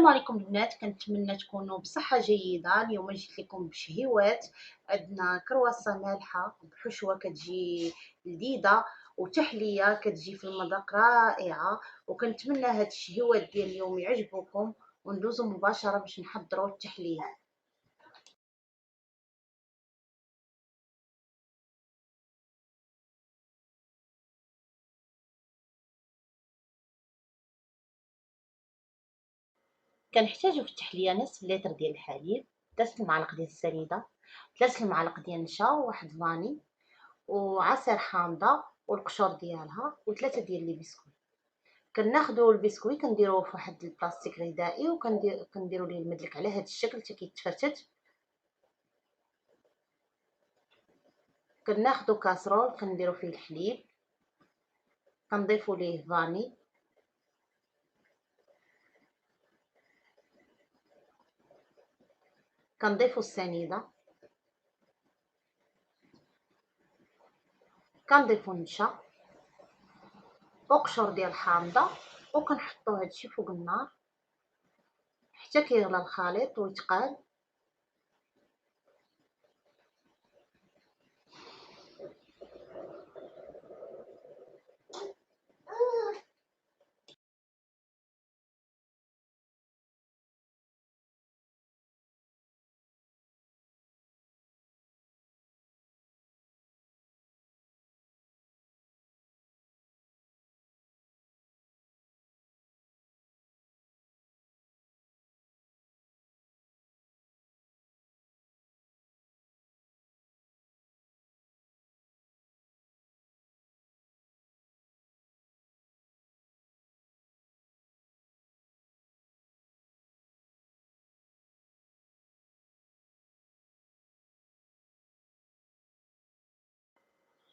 السلام عليكم البنات، كنتمنى تكونوا بصحة جيدة. اليوم جيت لكم بشهيوات. عندنا كرواسة مالحة بحشوة كتجي لذيذة، وتحلية كتجي في المذاق رائعة. وكنتمنى هاد الشهيوات ديال اليوم يعجبوكم، وندوزو مباشرة باش نحضروا التحلية. كنحتاجو في التحلية نصف لتر ديال الحليب، 3 المعالق ديال السنيدة، 3 المعالق ديال النشا، وواحد فاني، وعصير حامضة والقشور ديالها، وثلاثة ديال لي بسكويت. كناخدو البسكويت كنديروه في واحد البلاستيك غذائي، وكنديروا ليه المدلك على هذا الشكل حتى كيتفرتت. كناخدو كاسرول كنديروا فيه الحليب، كنضيفوا ليه فاني، كنضيفوا السنيده، كنضيفوا النشا وقشور ديال الحامضه، وكنحطوا هادشي فوق النار حتى كيغلى الخليط ويتقاد.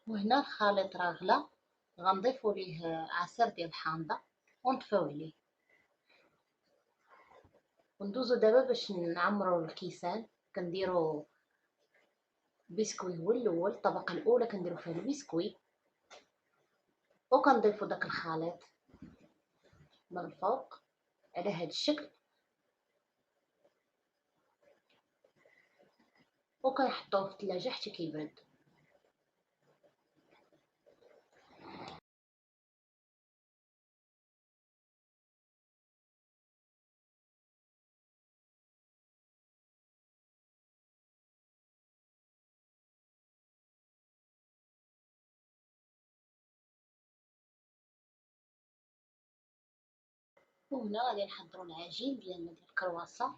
وهنا الخليط راه غلا، غنضيفوا ليه عصير ديال الحامضه ونطفيو عليه، وندوزو دابا باش نعمرو الكيسان. كنديرو بسكوي هو الاول، الطبقه الاولى كنديرو فيها البسكوي، وكنضيفو داك الخليط من الفوق على هاد الشكل، وكنحطوه في الثلاجه حتى كيبرد. وهنا غادي نحضروا العجين ديالنا ديال الكرواسه.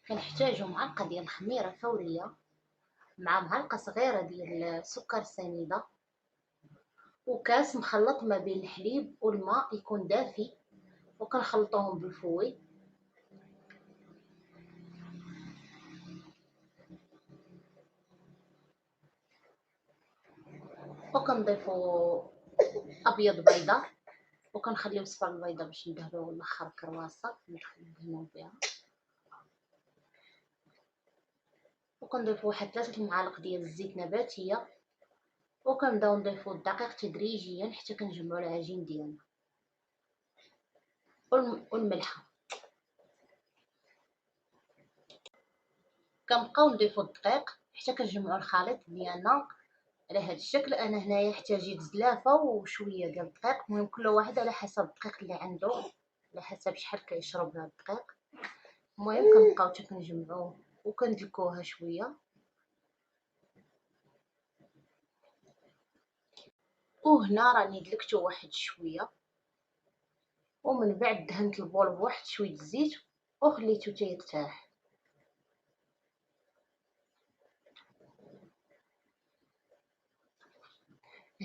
كنحتاجو معلقه ديال الخميره فوريه، مع معلقه صغيره ديال سكر سنيده، وكاس مخلط ما بين الحليب والماء يكون دافي، وكنخلطوهم بالفوي. وكنضيفو ابيض بيضه، وكنخليو صفر البيضه باش ندهنو الاخر الكرواسه ندهنو بها. وكنضيفو واحد 3 معالق ديال الزيت نباتيه، وكنبداو نضيفو الدقيق تدريجيا حتى كنجمعو العجين ديالنا والملحه. كنبقاو نضيفو الدقيق حتى كنجمعو الخليط ديالنا على هذا الشكل. انا هنايا احتاجيت زلافه وشويه ديال الدقيق، المهم كل واحد على حسب الدقيق اللي عنده، على حسب شحال كيشرب هذا الدقيق. المهم كنبقاو حتى كنجمعوه وكندلكوها شويه. وهنا راني دلكتو واحد شويه، ومن بعد دهنت البول بواحد شويه الزيت وخليته تيرتاح.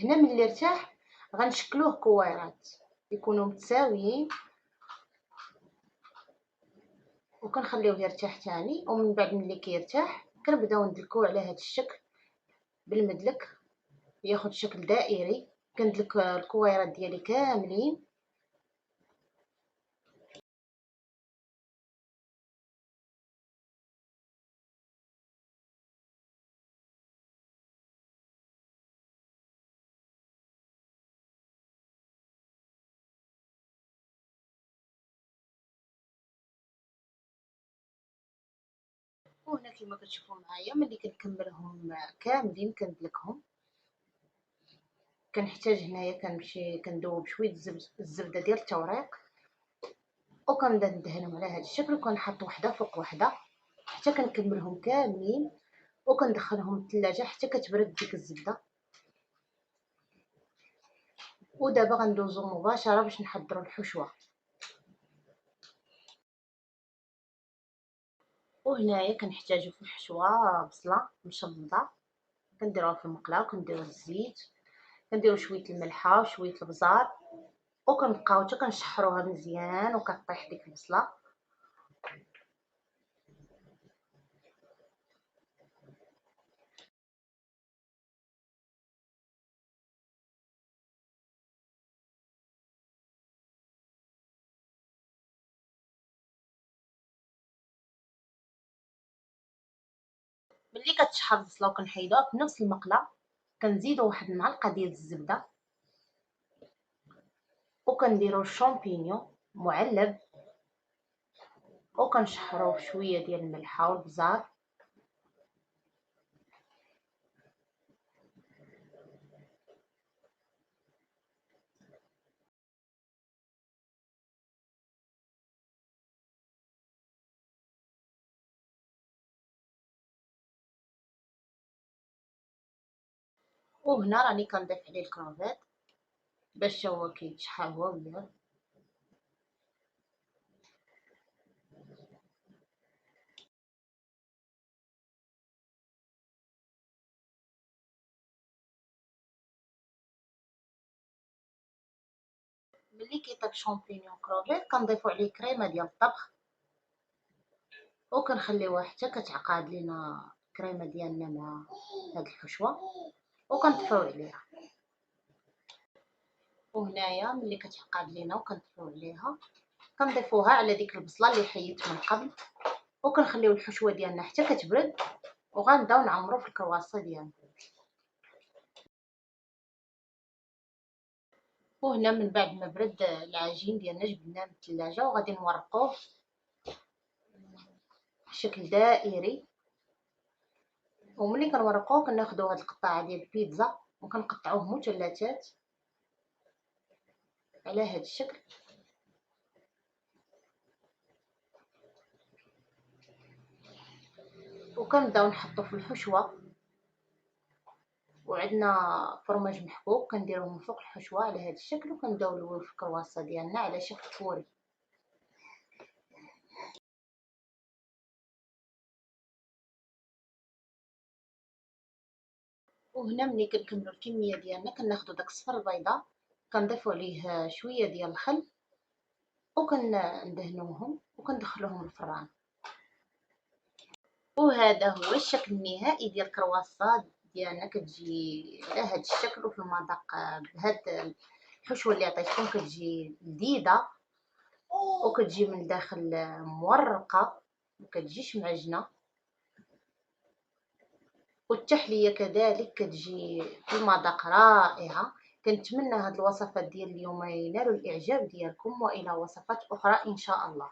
هنا ملي ارتاح غنشكلوه كويرات يكونوا متساويين، وكنخليوه يرتاح تاني. ومن بعد ملي كيرتاح كنبداو ندلكوه على هذا الشكل بالمدلك، ياخد شكل دائري. كندلك الكويرات ديالي كاملين. وهنا كيما كتشوفوا معايا ملي كنكملهم كاملين كندلكهم، كنحتاج هنايا كنمشي كندوب شويه الزبده ديال التوريق، وكنبدا ندهنهم على هذا الشكل، وكنحط وحده فوق وحده حتى كنكملهم كاملين، وكندخلهم الثلاجه حتى كتبرد ديك الزبده. ودابا غندوزو مباشره باش نحضروا الحشوه. وهنايا كنحتاجو في الحشوه بصله مشلضه، كنديروها في المقله، وكنديرو الزيت، كنديرو شويه الملحه وشويه البزار، وكنبقاو حتى كنشحروها مزيان وكطيح ديك البصله. ملي كتشحر البصله وكنحيدوها في نفس المقله، كنزيدو واحد المعلقه ديال الزبده، وكنديرو الشامبينيون معلب، وكنشحروه بشويه ديال الملحه والبزار. وهنا راني كنضيف عليه الكروفيت باش هو كيتشحر هو وياه. ملي كيطيب شامبينيون كروفيت كنضيفو عليه كريمه ديال الطبخ، وكنخليوها حتى كتعقاد لينا الكريمه ديالنا مع هاد الحشوه، وكنطفيو عليها. وهنايا ملي كتعقاد لينا وكنطفيو عليها، كنضيفوها على ديك البصله اللي حيدت من قبل، وكنخليو الحشوه ديالنا حتى كتبرد، وغنبداو نعمرو في الكرواسه ديالنا. وهنا من بعد ما برد العجين ديالنا جبناه من الثلاجه، وغادي نورقوه بشكل دائري. وملي كنورقوه كناخدو هاد القطاعه ديال البيتزا وكنقطعوه مثلثات على هاد الشكل، وكنبداو نحطو في الحشوه. وعندنا فرماج محبوب كنديروه من فوق الحشوه على هاد الشكل، وكنبداو نلويو في الكرواسه ديالنا على شكل فوري. وهنا ملي كنكملو الكميه ديالنا كناخدو داك الصفر البيضاء، كنضيفو عليه شويه ديال الخل، وكندهنوهم وكندخلوهم الفران. وهذا هو الشكل النهائي ديال الكرواسات ديالنا، كتجي على هذا الشكل. وفي المذاق بهاد الحشوه اللي عطيتكم كتجي لذيذه، وكتجي من الداخل مورقه، مكتجيش معجنه. والتحليه كذلك كتجي في المذاق رائعه. كنتمنى هاد الوصفات ديال اليوم ينالوا الاعجاب ديالكم، والى وصفات اخرى ان شاء الله.